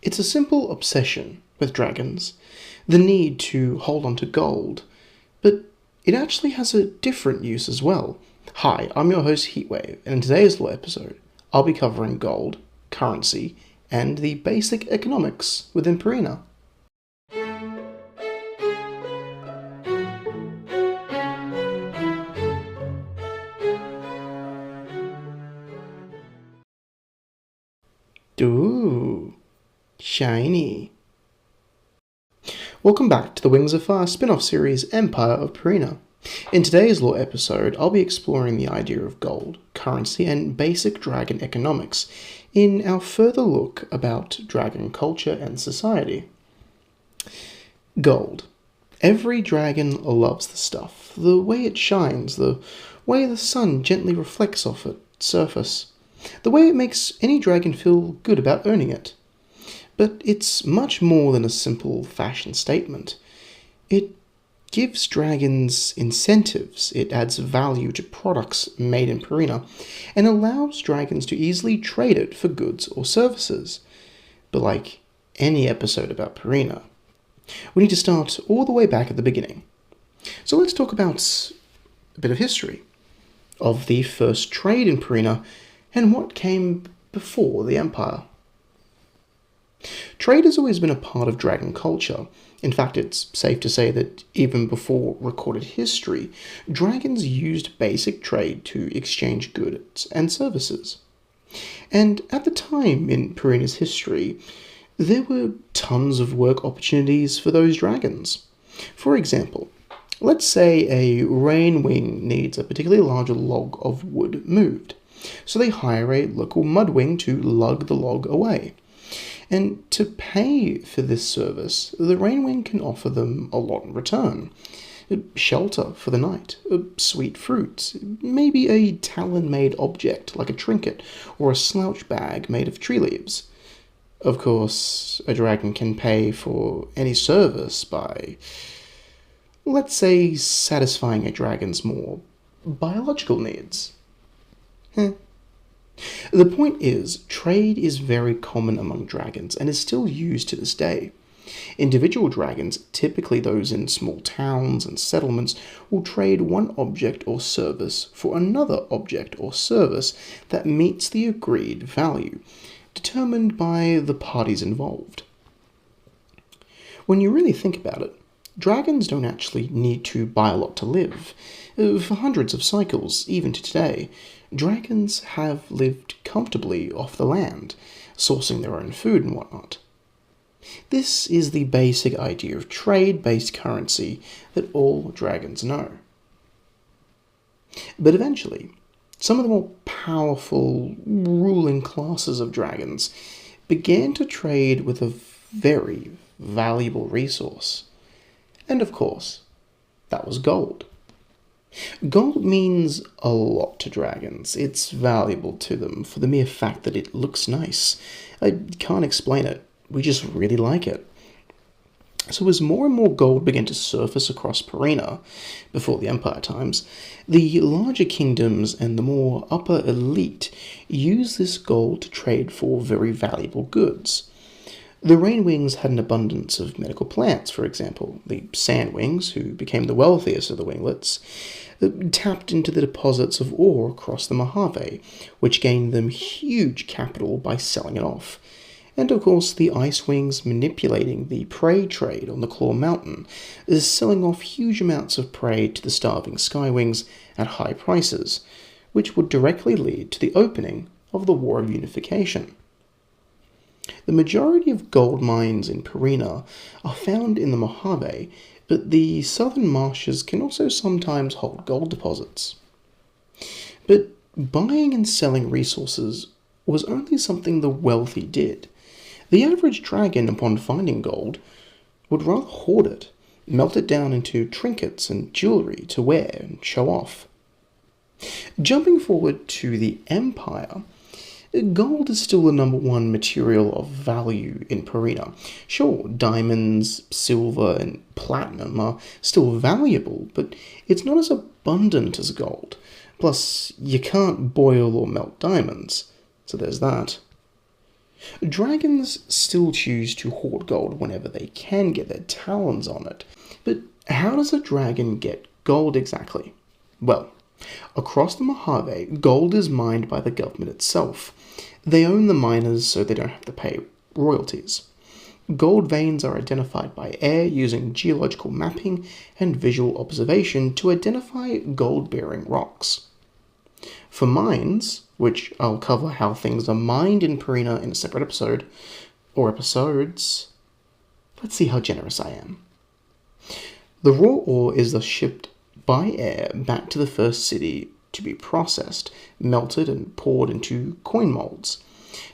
It's a simple obsession with dragons, the need to hold on to gold, but it actually has a different use as well. Hi, I'm your host Heatwave, and in today's little episode, I'll be covering gold, currency, and the basic economics within Pareena. Ooh, shiny. Welcome back to the Wings of Fire spin-off series Empire of Pareena. In today's little episode, I'll be exploring the idea of gold, currency, and basic dragon economics in our further look about dragon culture and society. Gold. Every dragon loves the stuff, the way it shines, the way the sun gently reflects off its surface, the way it makes any dragon feel good about owning it. But it's much more than a simple fashion statement. It gives dragons incentives, it adds value to products made in Pareena, and allows dragons to easily trade it for goods or services. But like any episode about Pareena, we need to start all the way back at the beginning. So let's talk about a bit of history of the first trade in Pareena and what came before the Empire. Trade has always been a part of dragon culture. In fact, it's safe to say that even before recorded history, dragons used basic trade to exchange goods and services. And at the time in Pareena's history, there were tons of work opportunities for those dragons. For example, let's say a rain wing needs a particularly large log of wood moved. So they hire a local mudwing to lug the log away. And to pay for this service, the rainwing can offer them a lot in return. Shelter for the night, sweet fruit, maybe a talon-made object like a trinket or a slouch bag made of tree leaves. Of course, a dragon can pay for any service by, let's say, satisfying a dragon's more biological needs. The point is, trade is very common among dragons and is still used to this day. Individual dragons, typically those in small towns and settlements, will trade one object or service for another object or service that meets the agreed value, determined by the parties involved. When you really think about it, dragons don't actually need to buy a lot to live. For hundreds of cycles, even to today, dragons have lived comfortably off the land, sourcing their own food and whatnot. This is the basic idea of trade-based currency that all dragons know. But eventually, some of the more powerful ruling classes of dragons began to trade with a very valuable resource. And of course, that was gold. Gold means a lot to dragons. It's valuable to them for the mere fact that it looks nice. I can't explain it. We just really like it. So as more and more gold began to surface across Pareena, before the Empire times, the larger kingdoms and the more upper elite used this gold to trade for very valuable goods. The rainwings had an abundance of medical plants, for example. The sandwings, who became the wealthiest of the winglets, tapped into the deposits of ore across the Mojave, which gained them huge capital by selling it off. And of course, the icewings manipulating the prey trade on the Claw Mountain, selling off huge amounts of prey to the starving skywings at high prices, which would directly lead to the opening of the War of Unification. The majority of gold mines in Pareena are found in the Mojave, but the southern marshes can also sometimes hold gold deposits. But buying and selling resources was only something the wealthy did. The average dragon, upon finding gold, would rather hoard it, melt it down into trinkets and jewelry to wear and show off. Jumping forward to the Empire, gold is still the number one material of value in Pareena. Sure, diamonds, silver, and platinum are still valuable, but it's not as abundant as gold. Plus, you can't boil or melt diamonds, so there's that. Dragons still choose to hoard gold whenever they can get their talons on it. But how does a dragon get gold exactly? Well, across the Mojave, gold is mined by the government itself. They own the miners so they don't have to pay royalties. Gold veins are identified by air using geological mapping and visual observation to identify gold-bearing rocks. For mines, which I'll cover how things are mined in Pareena in a separate episode, or episodes, let's see how generous I am. The raw ore is thus shipped by air back to the first city to be processed, melted, and poured into coin molds.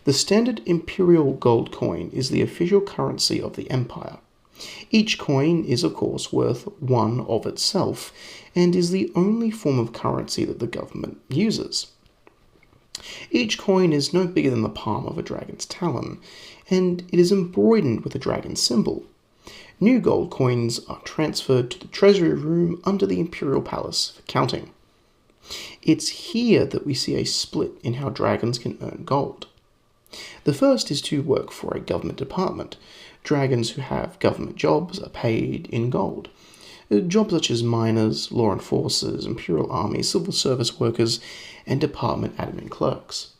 The standard Imperial gold coin is the official currency of the Empire. Each coin is, of course, worth one of itself, and is the only form of currency that the government uses. Each coin is no bigger than the palm of a dragon's talon, and it is embroidered with a dragon symbol. New gold coins are transferred to the treasury room under the Imperial Palace for counting. It's here that we see a split in how dragons can earn gold. The first is to work for a government department. Dragons who have government jobs are paid in gold. Jobs such as miners, law enforcers, Imperial Army, civil service workers, and department admin clerks.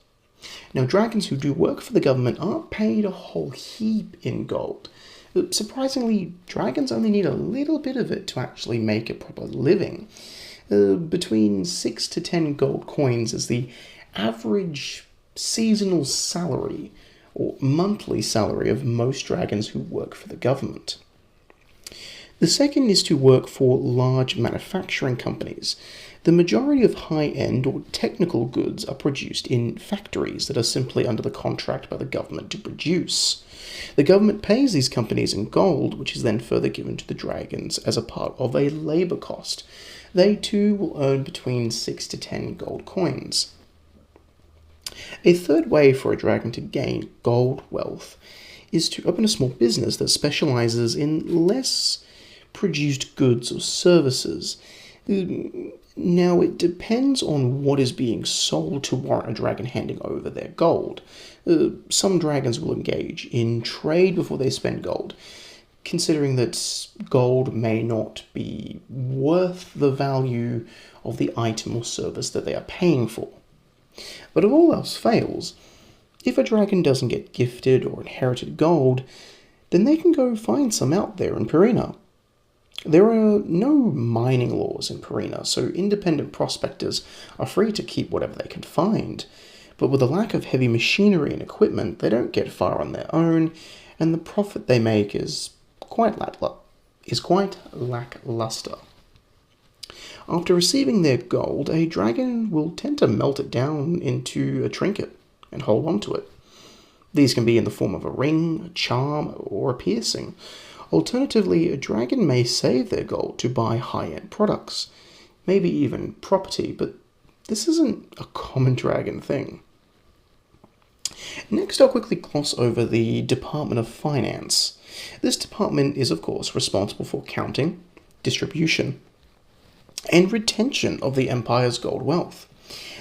Now, dragons who do work for the government aren't paid a whole heap in gold. Surprisingly, dragons only need a little bit of it to actually make a proper living. Between 6 to 10 gold coins is the average seasonal salary or monthly salary of most dragons who work for the government. The second is to work for large manufacturing companies. The majority of high-end or technical goods are produced in factories that are simply under the contract by the government to produce. The government pays these companies in gold, which is then further given to the dragons as a part of a labor cost. They too will earn between 6 to 10 gold coins. A third way for a dragon to gain gold wealth is to open a small business that specializes in less produced goods or services. Now, it depends on what is being sold to warrant a dragon handing over their gold. Some dragons will engage in trade before they spend gold, considering that gold may not be worth the value of the item or service that they are paying for. But if all else fails, if a dragon doesn't get gifted or inherited gold, then they can go find some out there in Pareena. There are no mining laws in Pareena, so independent prospectors are free to keep whatever they can find. But with a lack of heavy machinery and equipment, they don't get far on their own, and the profit they make is quite lackluster. After receiving their gold, a dragon will tend to melt it down into a trinket and hold on to it. These can be in the form of a ring, a charm, or a piercing. Alternatively, a dragon may save their gold to buy high-end products, maybe even property, but this isn't a common dragon thing. Next, I'll quickly gloss over the Department of Finance. This department is, of course, responsible for counting, distribution, and retention of the Empire's gold wealth.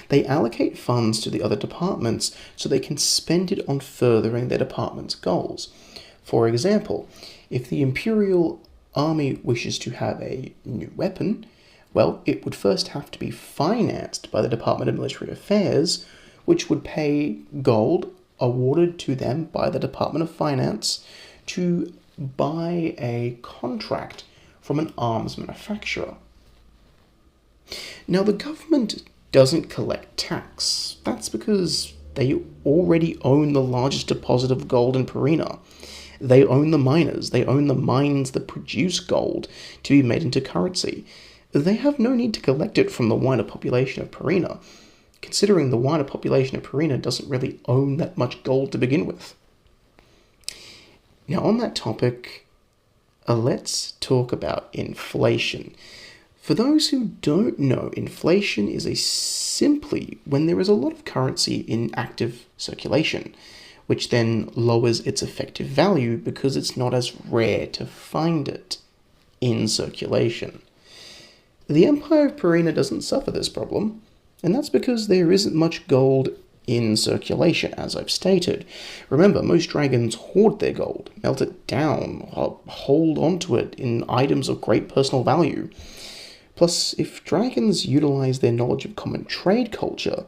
They allocate funds to the other departments so they can spend it on furthering their department's goals. For example, if the Imperial Army wishes to have a new weapon, well, it would first have to be financed by the Department of Military Affairs, which would pay gold awarded to them by the Department of Finance to buy a contract from an arms manufacturer. Now, the government doesn't collect tax. That's because they already own the largest deposit of gold in Pareena. They own the miners. They own the mines that produce gold to be made into currency. They have no need to collect it from the wider population of Pareena, considering the wider population of Pareena doesn't really own that much gold to begin with. Now, on that topic, let's talk about inflation. For those who don't know, inflation is simply when there is a lot of currency in active circulation, which then lowers its effective value because it's not as rare to find it in circulation. The Empire of Pareena doesn't suffer this problem, and that's because there isn't much gold in circulation, as I've stated. Remember, most dragons hoard their gold, melt it down, or hold onto it in items of great personal value. Plus, if dragons utilize their knowledge of common trade culture,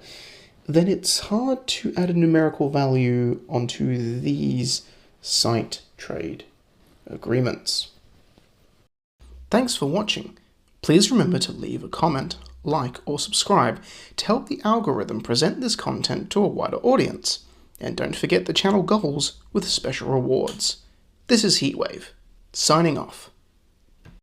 then it's hard to add a numerical value onto these sight trade agreements. Thanks for watching. Please remember to leave a comment, like, or subscribe to help the algorithm present this content to a wider audience. And don't forget the channel goals with special rewards. This is Heatwave, signing off.